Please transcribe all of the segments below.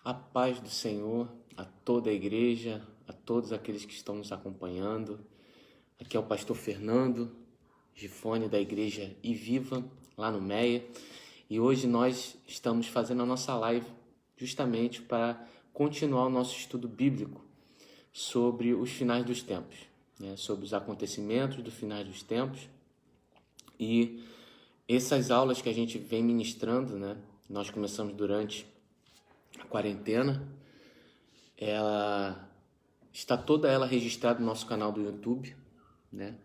A paz do Senhor a toda a igreja, a todos aqueles que estão nos acompanhando. Aqui é o pastor Fernando Gifone da igreja Iviva, lá no Meia. E hoje nós estamos fazendo a nossa live justamente para continuar o nosso estudo bíblico sobre os finais dos tempos, né? Sobre os acontecimentos do finais dos tempos. E essas aulas que a gente vem ministrando, né? Nós começamos durante a quarentena. Ela está toda ela registrada no nosso canal do YouTube, né?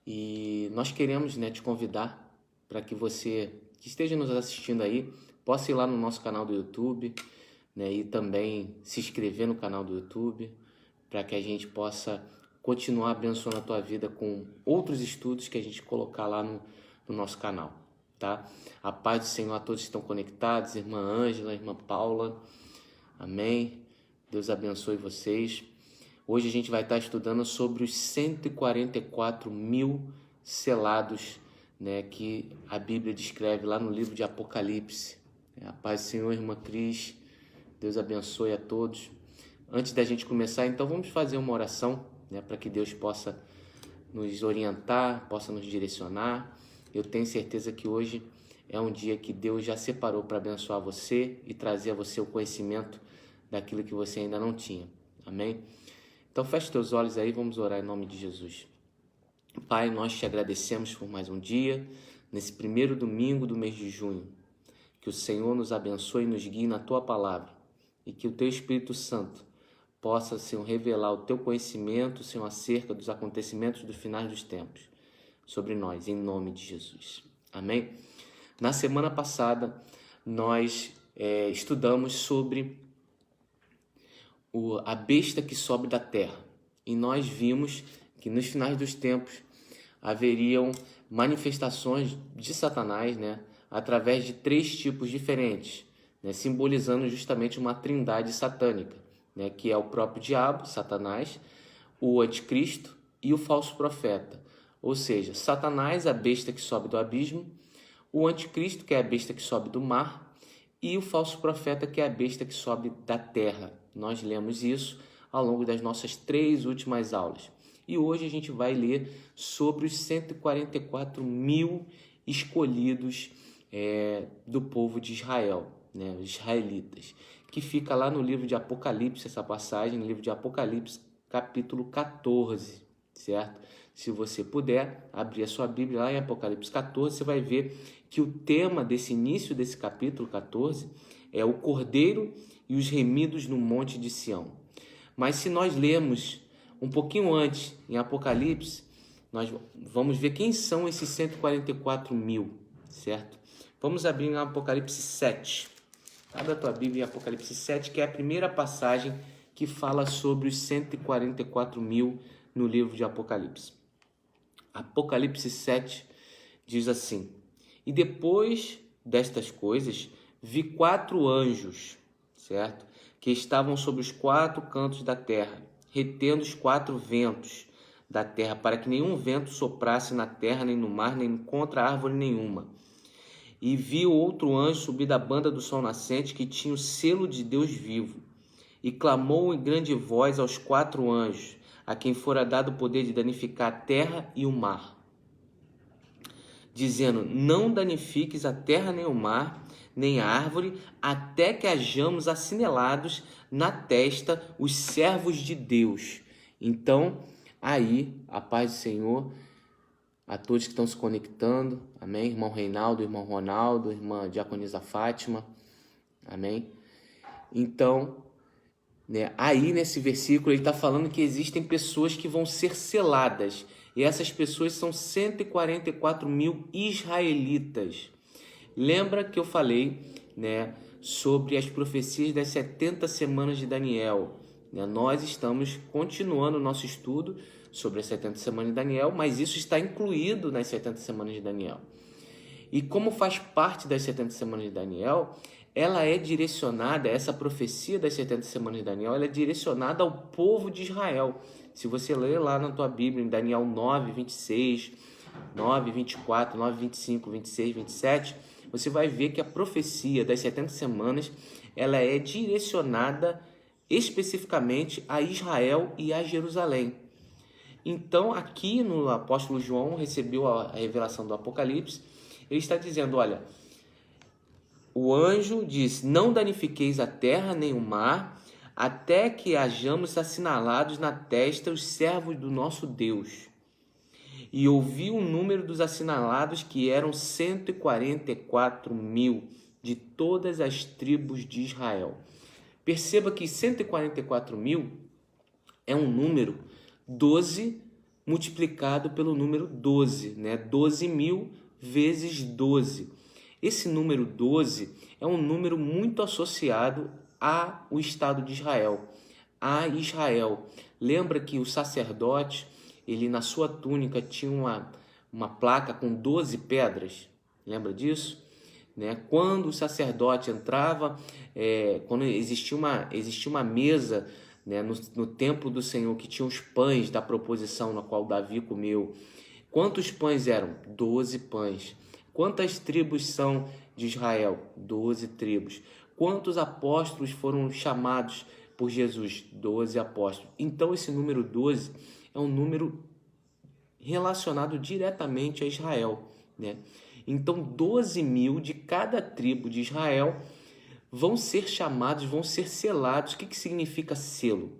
E nós queremos, né, te convidar para que você que esteja nos assistindo aí possa ir lá no nosso canal do YouTube, né, e também se inscrever no canal do YouTube para que a gente possa continuar abençoando a tua vida com outros estudos que a gente colocar lá no nosso canal, tá? A paz do Senhor a todos que estão conectados, irmã Ângela, irmã Paula, amém? Deus abençoe vocês. Hoje a gente vai estar estudando sobre os 144 mil selados, né, que a Bíblia descreve lá no livro de Apocalipse. A paz do Senhor, irmã Cris. Deus abençoe a todos. Antes da gente começar, então vamos fazer uma oração, né, para que Deus possa nos orientar, possa nos direcionar. Eu tenho certeza que hoje é um dia que Deus já separou para abençoar você e trazer a você o conhecimento daquilo que você ainda não tinha. Amém? Então feche teus olhos aí, vamos orar em nome de Jesus. Pai, nós te agradecemos por mais um dia, nesse primeiro domingo do mês de junho. Que o Senhor nos abençoe e nos guie na tua palavra e que o teu Espírito Santo possa, Senhor, revelar o teu conhecimento, Senhor, acerca dos acontecimentos do final dos tempos sobre nós, em nome de Jesus. Amém? Na semana passada, nós estudamos sobre a besta que sobe da terra. E nós vimos que nos finais dos tempos haveriam manifestações de Satanás, né, através de 3 tipos diferentes, né, simbolizando justamente uma trindade satânica, né, que é o próprio diabo, Satanás, o anticristo e o falso profeta. Ou seja, Satanás, a besta que sobe do abismo, o anticristo, que é a besta que sobe do mar, e o falso profeta, que é a besta que sobe da terra. Nós lemos isso ao longo das nossas 3 últimas aulas. E hoje a gente vai ler sobre os 144 mil escolhidos do povo de Israel, né, os israelitas, que fica lá no livro de Apocalipse, essa passagem, no livro de Apocalipse, capítulo 14, certo? Se você puder abrir a sua Bíblia lá em Apocalipse 14, você vai ver que o tema desse início desse capítulo 14 é o Cordeiro e os remidos no Monte de Sião. Mas se nós lermos um pouquinho antes, em Apocalipse, nós vamos ver quem são esses 144 mil, certo? Vamos abrir em Apocalipse 7. Abra a tua Bíblia em Apocalipse 7, que é a primeira passagem que fala sobre os 144 mil no livro de Apocalipse. Apocalipse 7 diz assim: E depois destas coisas, vi 4 anjos, certo? Que estavam sobre os 4 cantos da terra, retendo os 4 ventos da terra, para que nenhum vento soprasse na terra, nem no mar, nem contra árvore nenhuma. E vi outro anjo subir da banda do sol nascente, que tinha o selo de Deus vivo, e clamou em grande voz aos 4 anjos, a quem fora dado o poder de danificar a terra e o mar, dizendo: Não danifiques a terra nem o mar, nem a árvore, até que hajamos assinelados na testa os servos de Deus. Então, aí, a paz do Senhor a todos que estão se conectando, amém? Irmão Reinaldo, irmão Ronaldo, irmã Diaconisa Fátima, amém? Então, né, aí nesse versículo ele está falando que existem pessoas que vão ser seladas, e essas pessoas são 144 mil israelitas. Lembra que eu falei, né, sobre as profecias das 70 semanas de Daniel, né? Nós estamos continuando o nosso estudo sobre as 70 semanas de Daniel, mas isso está incluído nas 70 semanas de Daniel. E como faz parte das 70 semanas de Daniel, ela é direcionada, essa profecia das 70 semanas de Daniel, ela é direcionada ao povo de Israel. Se você ler lá na tua Bíblia, em Daniel 9, 26, 9, 24, 9, 25, 26, 27, você vai ver que a profecia das 70 semanas, ela é direcionada especificamente a Israel e a Jerusalém. Então, aqui no apóstolo João recebeu a revelação do Apocalipse, ele está dizendo, olha, o anjo diz, não danifiqueis a terra nem o mar, até que hajamos assinalados na testa os servos do nosso Deus. E ouvi o número dos assinalados, que eram 144.000 de todas as tribos de Israel. Perceba que 144.000 é um número 12 multiplicado pelo número 12, né? 12.000 vezes 12. Esse número 12 é um número muito associado ao Estado de Israel, a Israel. Lembra que o sacerdote, ele na sua túnica tinha uma placa com 12 pedras? Lembra disso? Né? Quando o sacerdote entrava, quando existia uma mesa, né, no templo do Senhor, que tinha os pães da proposição na qual Davi comeu. Quantos pães eram? 12 pães. Quantas tribos são de Israel? 12 tribos. Quantos apóstolos foram chamados por Jesus? 12 apóstolos. Então esse número 12 é um número relacionado diretamente a Israel, né? Então 12.000 de cada tribo de Israel vão ser chamados, vão ser selados. O que significa selo?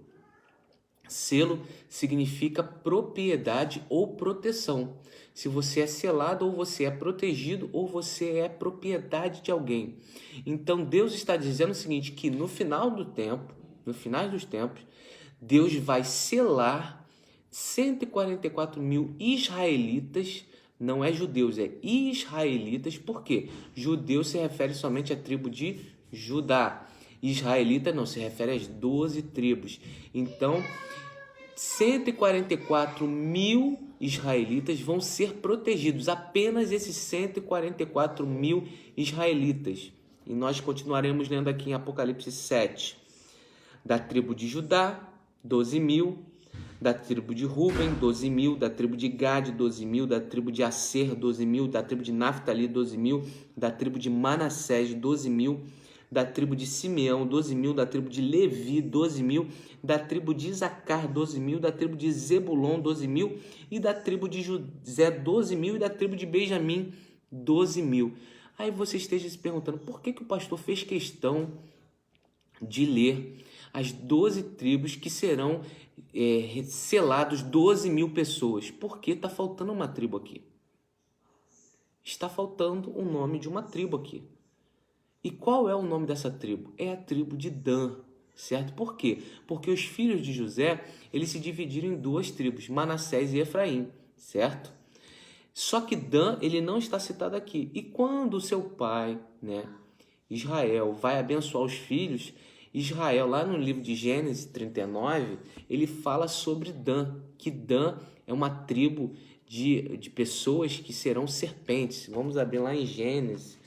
Selo significa propriedade ou proteção. Se você é selado, ou você é protegido, ou você é propriedade de alguém. Então Deus está dizendo o seguinte, que no final dos tempos, Deus vai selar 144.000 israelitas. Não é judeus, é israelitas. Por quê? Judeu se refere somente à tribo de Judá. Israelita não, se refere às 12 tribos. Então, 144.000 israelitas vão ser protegidos. Apenas esses 144.000 israelitas. E nós continuaremos lendo aqui em Apocalipse 7. Da tribo de Judá, 12.000. Da tribo de Ruben, 12.000, da tribo de Gade, 12.000, da tribo de Aser, 12.000, da tribo de Naftali, 12.000, da tribo de Manassés, 12.000, da tribo de Simeão, 12.000, da tribo de Levi, 12.000, da tribo de Isacar, 12.000, da tribo de Zebulon, 12.000, e da tribo de José, 12.000, e da tribo de Benjamim, 12.000. Aí você esteja se perguntando, por que o pastor fez questão de ler as 12 tribos que serão selados 12.000 pessoas? Porque está faltando uma tribo aqui. Está faltando o nome de uma tribo aqui. E qual é o nome dessa tribo? É a tribo de Dan, certo? Por quê? Porque os filhos de José, eles se dividiram em duas tribos, Manassés e Efraim, certo? Só que Dan, ele não está citado aqui. E quando o seu pai, né, Israel, vai abençoar os filhos, Israel, lá no livro de Gênesis 39, ele fala sobre Dan, que Dan é uma tribo de pessoas que serão serpentes. Vamos abrir lá em Gênesis,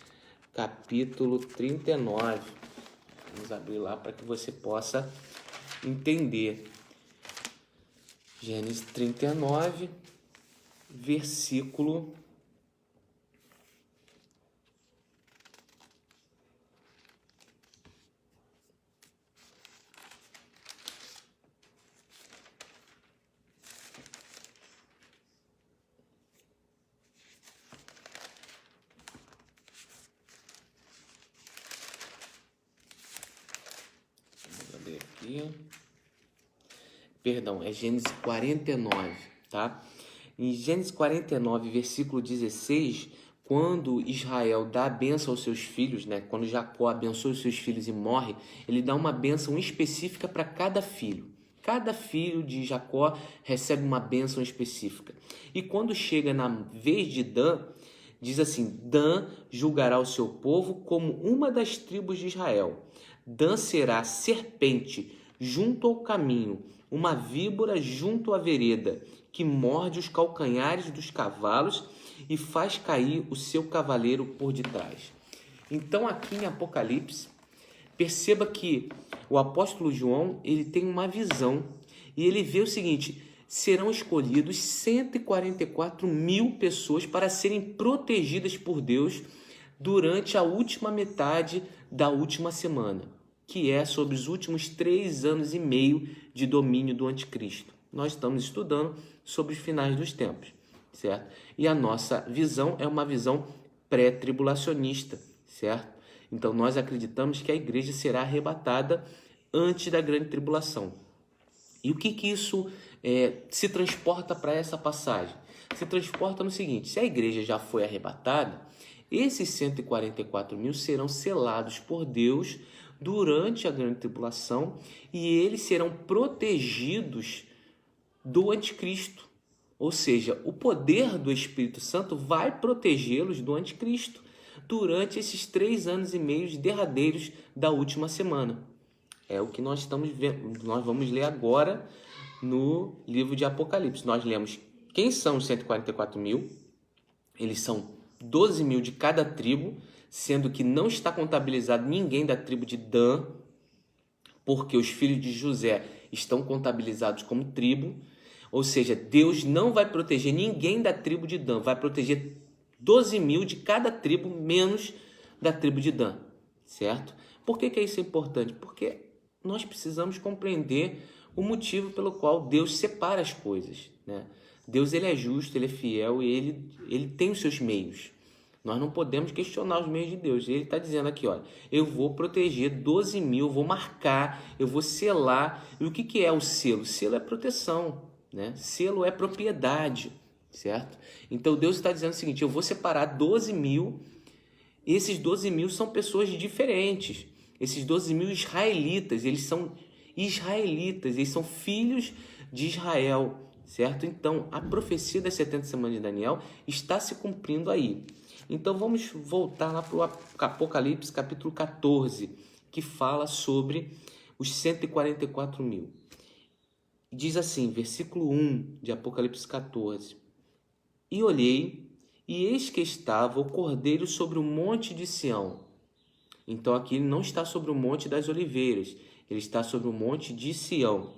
capítulo 39. Vamos abrir lá para que você possa entender. Gênesis 39, versículo 49, tá? Em Gênesis 49, versículo 16, quando Israel dá a bênção aos seus filhos, né? Quando Jacó abençoa os seus filhos e morre, ele dá uma bênção específica para cada filho. Cada filho de Jacó recebe uma bênção específica. E quando chega na vez de Dan, diz assim, Dan julgará o seu povo como uma das tribos de Israel. Dan será serpente junto ao caminho, uma víbora junto à vereda, que morde os calcanhares dos cavalos e faz cair o seu cavaleiro por detrás. Então aqui em Apocalipse, perceba que o apóstolo João, ele tem uma visão e ele vê o seguinte, serão escolhidos 144.000 pessoas para serem protegidas por Deus durante a última metade da última semana, que é sobre os últimos 3 anos e meio de domínio do anticristo. Nós estamos estudando sobre os finais dos tempos, certo? E a nossa visão é uma visão pré-tribulacionista, certo? Então nós acreditamos que a igreja será arrebatada antes da grande tribulação. E o que isso se transporta para essa passagem? Se transporta no seguinte: se a igreja já foi arrebatada, esses 144 mil serão selados por Deus durante a grande tribulação e eles serão protegidos do anticristo. Ou seja, o poder do Espírito Santo vai protegê-los do anticristo durante esses 3 anos e meio derradeiros da última semana. É o que nós estamos vendo. Nós vamos ler agora no livro de Apocalipse. Nós lemos quem são os 144 mil. Eles são 12 mil de cada tribo, sendo que não está contabilizado ninguém da tribo de Dan, porque os filhos de José estão contabilizados como tribo. Ou seja, Deus não vai proteger ninguém da tribo de Dan, vai proteger 12 mil de cada tribo, menos da tribo de Dan, certo? Por que isso é importante? Porque nós precisamos compreender o motivo pelo qual Deus separa as coisas, né? Deus, ele é justo, ele é fiel e ele tem os seus meios. Nós não podemos questionar os meios de Deus. Ele está dizendo aqui, olha, eu vou proteger 12 mil, vou marcar, eu vou selar. E o que é o selo? Selo é proteção, né? Selo é propriedade, certo? Então Deus está dizendo o seguinte: eu vou separar 12 mil, e esses 12 mil são pessoas diferentes. Esses 12 mil israelitas, eles são filhos de Israel, certo? Então a profecia das 70 semanas de Daniel está se cumprindo aí. Então vamos voltar lá para o Apocalipse capítulo 14, que fala sobre os 144 mil. Diz assim, versículo 1 de Apocalipse 14: E olhei, e eis que estava o Cordeiro sobre o monte de Sião. Então aqui ele não está sobre o monte das oliveiras, ele está sobre o monte de Sião.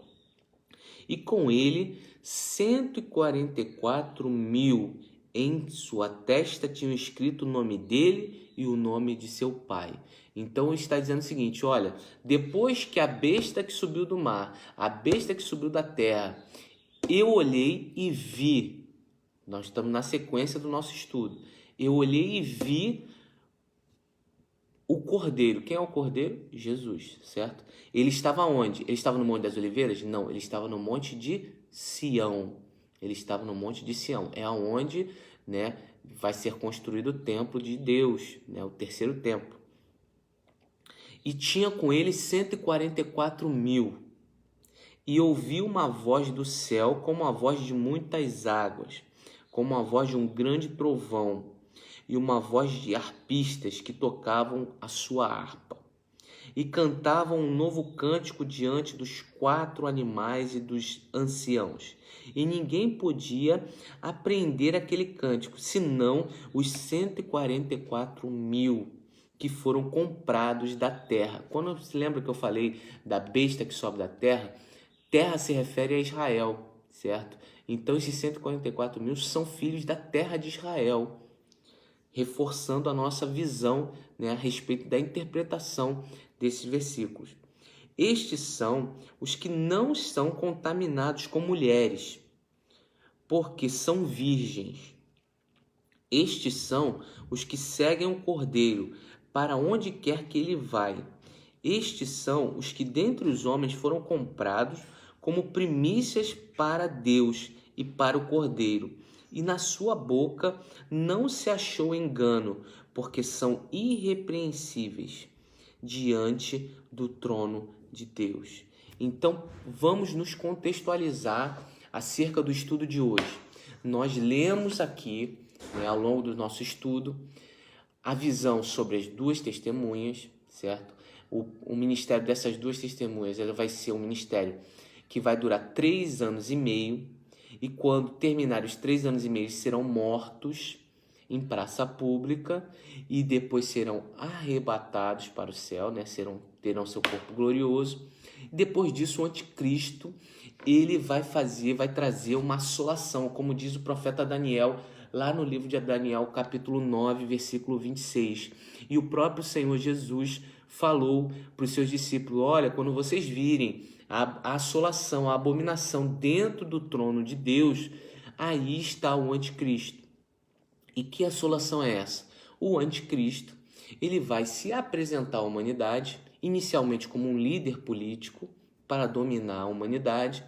E com ele 144 mil, em sua testa tinham escrito o nome dele e o nome de seu pai. Então ele está dizendo o seguinte: olha, depois que a besta que subiu do mar, a besta que subiu da terra, eu olhei e vi. Nós estamos na sequência do nosso estudo. Eu olhei e vi o Cordeiro. Quem é o Cordeiro? Jesus, certo? Ele estava onde? Ele estava no Monte das Oliveiras? Não, ele estava no Monte de Sião. Ele estava no Monte de Sião. É onde, né, vai ser construído o templo de Deus, né, o terceiro templo. E tinha com ele 144 mil. E ouvi uma voz do céu como a voz de muitas águas, como a voz de um grande trovão, e uma voz de harpistas que tocavam a sua harpa. E cantavam um novo cântico diante dos 4 animais e dos anciãos. E ninguém podia aprender aquele cântico, senão os 144 mil que foram comprados da terra. Quando se lembra que eu falei da besta que sobe da terra, terra se refere a Israel, certo? Então esses 144 mil são filhos da terra de Israel, reforçando a nossa visão, né, a respeito da interpretação desses versículos. Estes são os que não são contaminados com mulheres, porque são virgens. Estes são os que seguem o Cordeiro para onde quer que ele vai. Estes são os que dentre os homens foram comprados como primícias para Deus e para o Cordeiro. E na sua boca não se achou engano, porque são irrepreensíveis diante do trono de Deus. Então, vamos nos contextualizar acerca do estudo de hoje. Nós lemos aqui, né, ao longo do nosso estudo, a visão sobre as 2 testemunhas, certo? O ministério dessas 2 testemunhas, ela vai ser um ministério que vai durar 3 anos e meio, e quando terminar os 3 anos e meio, serão mortos em praça pública e depois serão arrebatados para o céu, né? Terão seu corpo glorioso. Depois disso, o anticristo, ele vai trazer uma assolação, como diz o profeta Daniel lá no livro de Daniel, capítulo 9, versículo 26. E o próprio Senhor Jesus falou para os seus discípulos: olha, quando vocês virem a assolação, a abominação dentro do trono de Deus, aí está o anticristo. E que assolação é essa? O anticristo, ele vai se apresentar à humanidade, inicialmente como um líder político, para dominar a humanidade,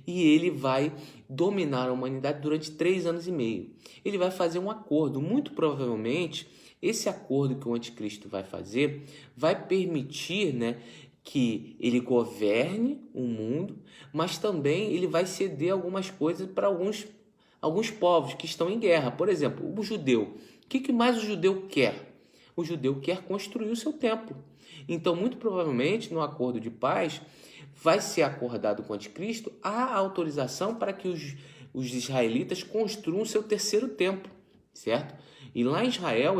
e ele vai dominar a humanidade durante 3 anos e meio. Ele vai fazer um acordo, muito provavelmente, esse acordo que o anticristo vai fazer, vai permitir, né, que ele governe o mundo, mas também ele vai ceder algumas coisas para alguns povos que estão em guerra. Por exemplo, o judeu. O que mais o judeu quer? O judeu quer construir o seu templo. Então, muito provavelmente, no acordo de paz, vai ser acordado com o anticristo a autorização para que os israelitas construam o seu terceiro templo, certo? E lá em Israel,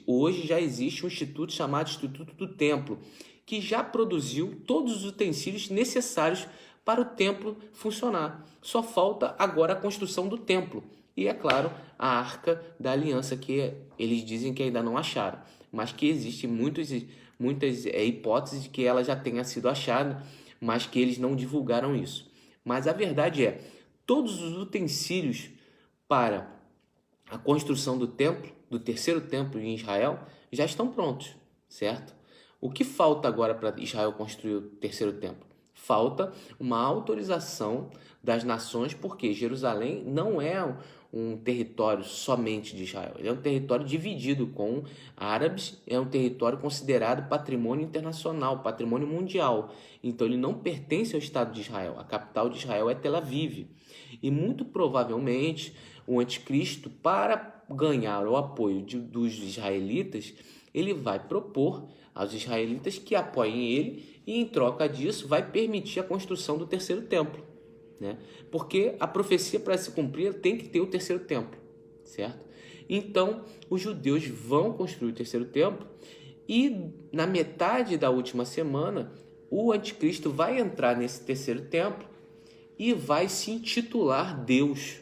hoje já existe um instituto chamado Instituto do Templo, que já produziu todos os utensílios necessários para o templo funcionar. Só falta agora a construção do templo. E, é claro, a Arca da Aliança, que eles dizem que ainda não acharam, mas que existem muitas hipóteses de que ela já tenha sido achada, mas que eles não divulgaram isso. Mas a verdade é, todos os utensílios para a construção do templo, do terceiro templo em Israel, já estão prontos, certo? O que falta agora para Israel construir o terceiro templo? Falta uma autorização das nações, porque Jerusalém não é um território somente de Israel. Ele é um território dividido com árabes, é um território considerado patrimônio internacional, patrimônio mundial. Então ele não pertence ao Estado de Israel. A capital de Israel é Tel Aviv. E muito provavelmente o anticristo, para ganhar o apoio dos israelitas, ele vai propor aos israelitas que apoiem ele e, em troca disso, vai permitir a construção do terceiro templo, né? Porque a profecia, para se cumprir, tem que ter o terceiro templo, certo? Então, os judeus vão construir o terceiro templo e, na metade da última semana, o anticristo vai entrar nesse terceiro templo e vai se intitular Deus.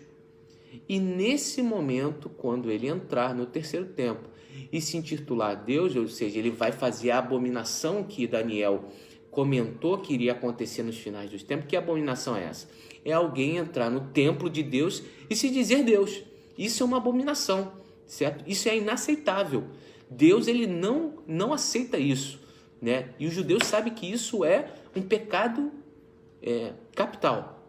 E nesse momento, quando ele entrar no terceiro templo e se intitular Deus, ou seja, ele vai fazer a abominação que Daniel comentou que iria acontecer nos finais dos tempos. Que abominação é essa? É alguém entrar no templo de Deus e se dizer Deus. Isso é uma abominação, certo? Isso é inaceitável. Deus, ele não aceita isso, né? E os judeus sabem que isso é um pecado capital.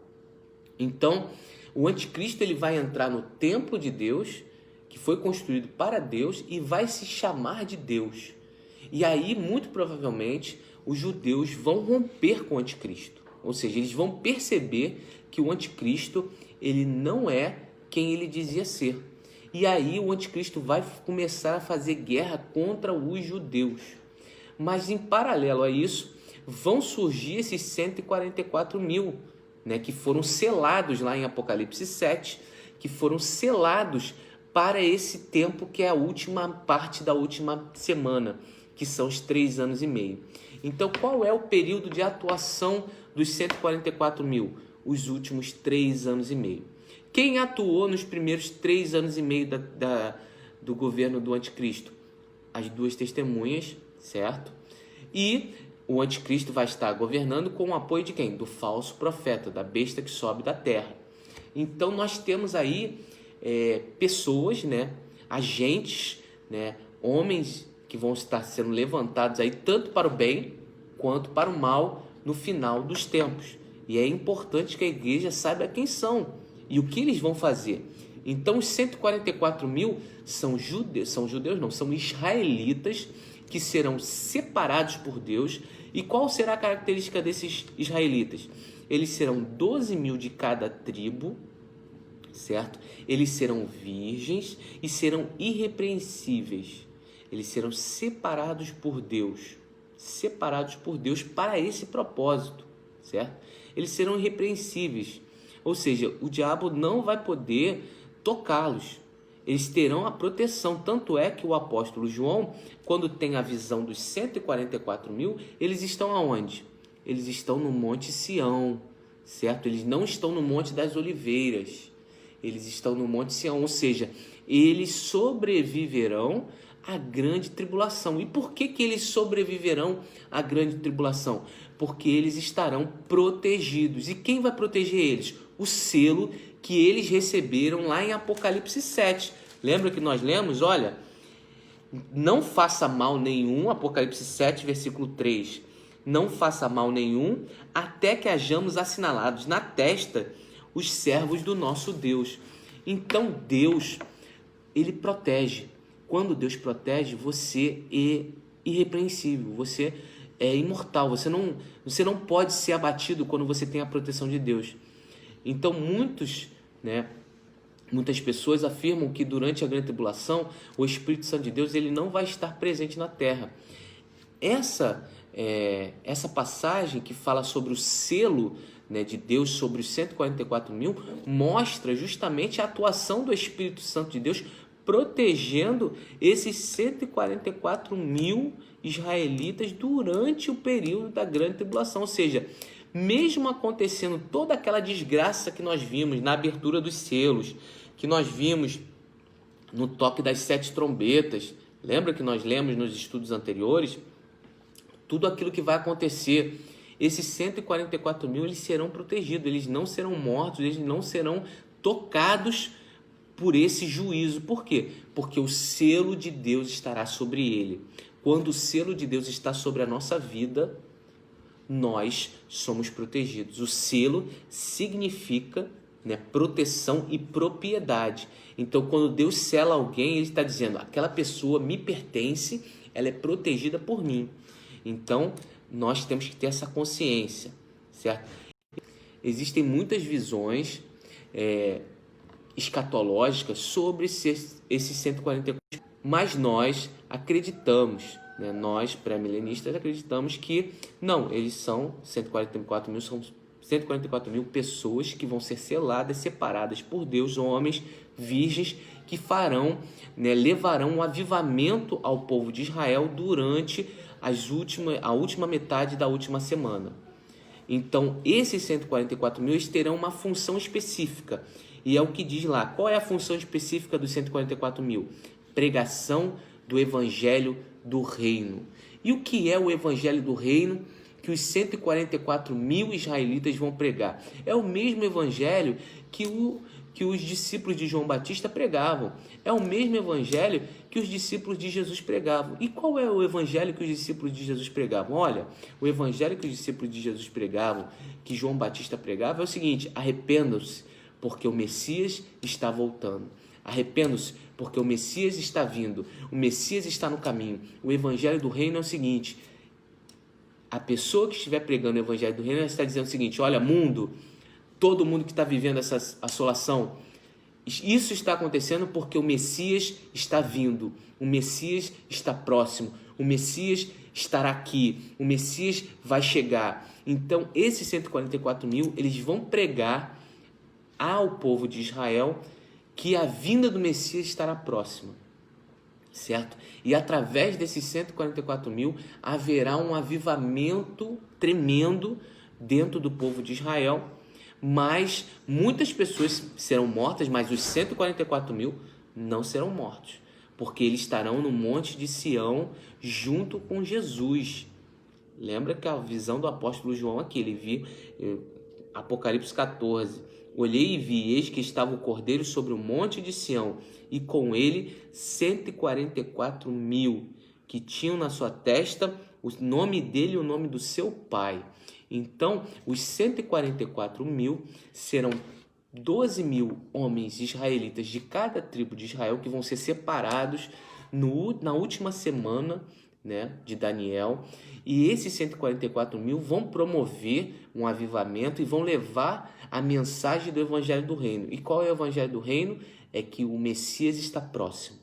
Então, o anticristo, ele vai entrar no templo de Deus, que foi construído para Deus, e vai se chamar de Deus. E aí, muito provavelmente, os judeus vão romper com o anticristo. Ou seja, eles vão perceber que o anticristo, ele não é quem ele dizia ser. E aí o anticristo vai começar a fazer guerra contra os judeus. Mas em paralelo a isso, vão surgir esses 144 mil, né, que foram selados lá em Apocalipse 7, que foram selados para esse tempo que é a última parte da última semana, que são os 3 anos e meio. Então, qual é o período de atuação dos 144 mil? Os últimos 3 anos e meio. Quem atuou nos primeiros 3 anos e meio do governo do anticristo? As 2 testemunhas, certo? E o anticristo vai estar governando com o apoio de quem? Do falso profeta, da besta que sobe da terra. Então, nós temos aí pessoas, né, agentes, né, homens que vão estar sendo levantados aí tanto para o bem quanto para o mal no final dos tempos. E é importante que a igreja saiba quem são e o que eles vão fazer. Então, os 144 mil são israelitas que serão separados por Deus. E qual será a característica desses israelitas? Eles serão 12 mil de cada tribo, certo? Eles serão virgens e serão irrepreensíveis. Eles serão separados por Deus para esse propósito, certo? Eles serão irrepreensíveis, ou seja, o diabo não vai poder tocá-los. Eles terão a proteção, tanto é que o apóstolo João, quando tem a visão dos 144 mil, eles estão aonde? Eles estão no Monte Sião, certo? Eles não estão no Monte das Oliveiras, eles estão no Monte Sião, ou seja, eles sobreviverão à grande tribulação. E por que eles sobreviverão à grande tribulação? Porque eles estarão protegidos. E quem vai proteger eles? O selo que eles receberam lá em Apocalipse 7. Lembra que nós lemos? Olha, não faça mal nenhum, Apocalipse 7, versículo 3. Não faça mal nenhum, até que hajamos assinalados na testa os servos do nosso Deus. Então Deus, ele protege. Quando Deus protege, você é irrepreensível, você é imortal, você não pode ser abatido quando você tem a proteção de Deus. Então muitas pessoas afirmam que durante a grande tribulação, o Espírito Santo de Deus ele não vai estar presente na terra. Essa passagem que fala sobre o selo, né, de Deus sobre os 144 mil, mostra justamente a atuação do Espírito Santo de Deus protegendo esses 144 mil israelitas durante o período da grande tribulação. Ou seja, mesmo acontecendo toda aquela desgraça que nós vimos na abertura dos selos, que nós vimos no toque das 7 trombetas, lembra que nós lemos nos estudos anteriores? Tudo aquilo que vai acontecer, esses 144 mil, eles serão protegidos, eles não serão mortos, eles não serão tocados por esse juízo. Por quê? Porque o selo de Deus estará sobre ele. Quando o selo de Deus está sobre a nossa vida, nós somos protegidos. O selo significa, né, proteção e propriedade. Então, quando Deus sela alguém, ele está dizendo, aquela pessoa me pertence, ela é protegida por mim. Então, nós temos que ter essa consciência, certo? Existem muitas visões escatológicas sobre esses 144, mas nós acreditamos, né? Nós, pré-milenistas, acreditamos que não, eles são 144 mil, são 144 mil pessoas que vão ser seladas, separadas por Deus, homens virgens que farão, né, levarão um avivamento ao povo de Israel durante a última metade da última semana. Então, esses 144 mil terão uma função específica. E é o que diz lá. Qual é a função específica dos 144 mil? Pregação do Evangelho do Reino. E o que é o Evangelho do Reino que os 144 mil israelitas vão pregar? É o mesmo Evangelho que os discípulos de João Batista pregavam. É o mesmo Evangelho que os discípulos de Jesus pregavam. E qual é o Evangelho que os discípulos de Jesus pregavam? Olha, o Evangelho que os discípulos de Jesus pregavam, que João Batista pregava, é o seguinte: arrependam-se, porque o Messias está voltando. Arrependam-se, porque o Messias está vindo. O Messias está no caminho. O Evangelho do Reino é o seguinte: a pessoa que estiver pregando o Evangelho do Reino, ela está dizendo o seguinte: olha, mundo, todo mundo que está vivendo essa assolação, isso está acontecendo porque o Messias está vindo. O Messias está próximo. O Messias estará aqui. O Messias vai chegar. Então, esses 144 mil, eles vão pregar ao povo de Israel que a vinda do Messias estará próxima, certo? E através desses 144 mil haverá um avivamento tremendo dentro do povo de Israel, mas muitas pessoas serão mortas, mas os 144 mil não serão mortos, porque eles estarão no Monte de Sião junto com Jesus. Lembra que a visão do apóstolo João aqui, ele viu Apocalipse 14, olhei e vi, eis que estava o Cordeiro sobre o monte de Sião, e com ele 144 mil, que tinham na sua testa o nome dele e o nome do seu pai. Então, os 144 mil serão 12 mil homens israelitas de cada tribo de Israel, que vão ser separados na última semana, né, de Daniel. E esses 144 mil vão promover um avivamento e vão levar a mensagem do Evangelho do Reino. E qual é o Evangelho do Reino? É que o Messias está próximo.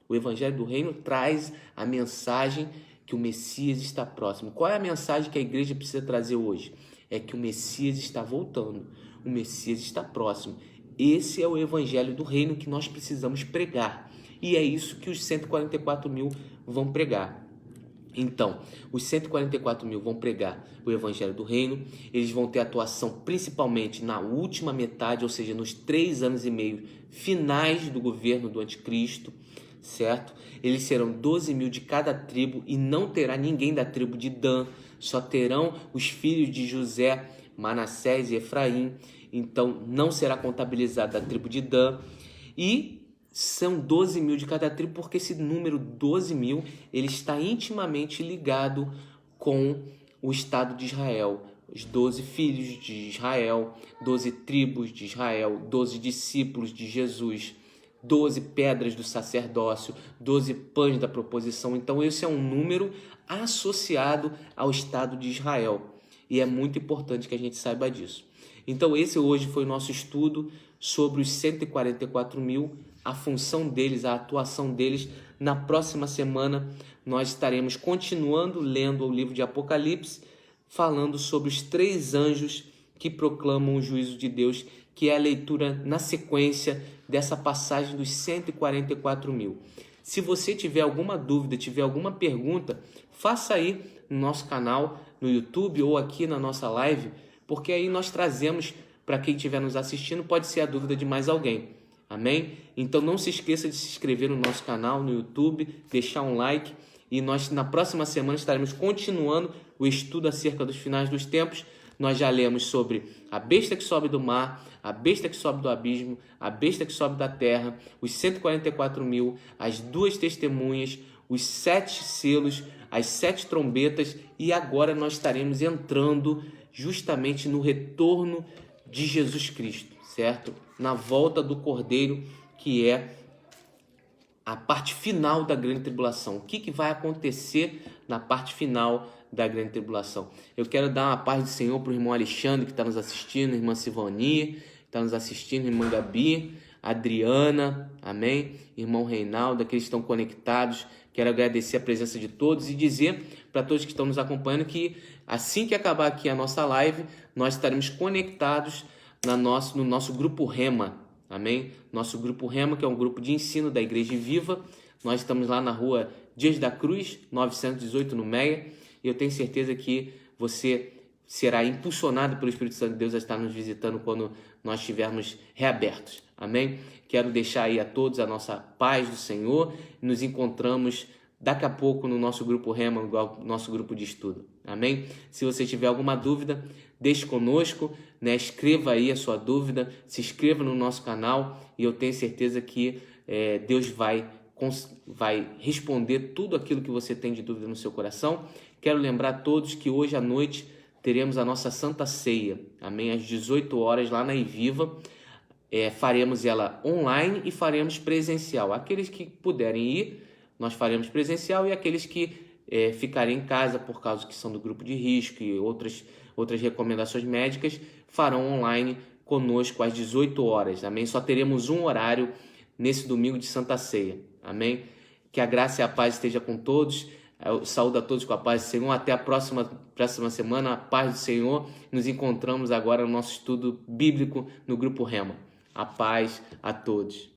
O Evangelho do Reino traz a mensagem que o Messias está próximo. Qual é a mensagem que a igreja precisa trazer hoje? É que o Messias está voltando. O Messias está próximo. Esse é o Evangelho do Reino que nós precisamos pregar. E é isso que os 144 mil vão pregar. Então, os 144 mil vão pregar o Evangelho do Reino, eles vão ter atuação principalmente na última metade, ou seja, nos 3 anos e meio finais do governo do Anticristo, certo? Eles serão 12 mil de cada tribo e não terá ninguém da tribo de Dan, só terão os filhos de José, Manassés e Efraim, então não será contabilizado da tribo de Dan. E são 12 mil de cada tribo, porque esse número 12 mil ele está intimamente ligado com o Estado de Israel. Os 12 filhos de Israel, 12 tribos de Israel, 12 discípulos de Jesus, 12 pedras do sacerdócio, 12 pães da proposição. Então esse é um número associado ao Estado de Israel. E é muito importante que a gente saiba disso. Então esse hoje foi o nosso estudo sobre os 144 mil, a função deles, a atuação deles. Na próxima semana nós estaremos continuando lendo o livro de Apocalipse, falando sobre os 3 anjos que proclamam o juízo de Deus, que é a leitura na sequência dessa passagem dos 144 mil. Se você tiver alguma dúvida, tiver alguma pergunta, faça aí no nosso canal, no YouTube ou aqui na nossa live, porque aí nós trazemos para quem estiver nos assistindo, pode ser a dúvida de mais alguém. Amém? Então não se esqueça de se inscrever no nosso canal, no YouTube, deixar um like, e nós na próxima semana estaremos continuando o estudo acerca dos finais dos tempos. Nós já lemos sobre a besta que sobe do mar, a besta que sobe do abismo, a besta que sobe da terra, os 144 mil, as 2 testemunhas, os 7 selos, as 7 trombetas, e agora nós estaremos entrando justamente no retorno de Jesus Cristo, certo? Na volta do Cordeiro, que é a parte final da grande tribulação. O que vai acontecer na parte final da grande tribulação? Eu quero dar uma paz do Senhor para o irmão Alexandre, que está nos assistindo, a irmã Sivoni, que está nos assistindo, a irmã Gabi, Adriana, amém? Irmão Reinaldo, aqueles que estão conectados. Quero agradecer a presença de todos e dizer para todos que estão nos acompanhando que assim que acabar aqui a nossa live, nós estaremos conectados no nosso grupo Rema, amém? Nosso grupo Rema, que é um grupo de ensino da Igreja Viva. Nós estamos lá na rua Dias da Cruz, 918 no Meia, e eu tenho certeza que você será impulsionado pelo Espírito Santo de Deus a estar nos visitando quando nós estivermos reabertos, amém? Quero deixar aí a todos a nossa paz do Senhor. Nos encontramos daqui a pouco no nosso grupo Rema, no nosso grupo de estudo, amém? Se você tiver alguma dúvida, deixe conosco, né? Escreva aí a sua dúvida, se inscreva no nosso canal, e eu tenho certeza que Deus vai responder tudo aquilo que você tem de dúvida no seu coração. Quero lembrar a todos que hoje à noite teremos a nossa Santa Ceia, amém? Às 18 horas lá na Iviva. Faremos ela online e faremos presencial. Aqueles que puderem ir, nós faremos presencial, e aqueles que ficarem em casa por causa que são do grupo de risco e outras recomendações médicas, farão online conosco às 18 horas, amém? Só teremos um horário nesse domingo de Santa Ceia, amém? Que a graça e a paz esteja com todos. Eu saúdo a todos com a paz do Senhor. Até a próxima semana, a paz do Senhor. Nos encontramos agora no nosso estudo bíblico no Grupo Rema. A paz a todos.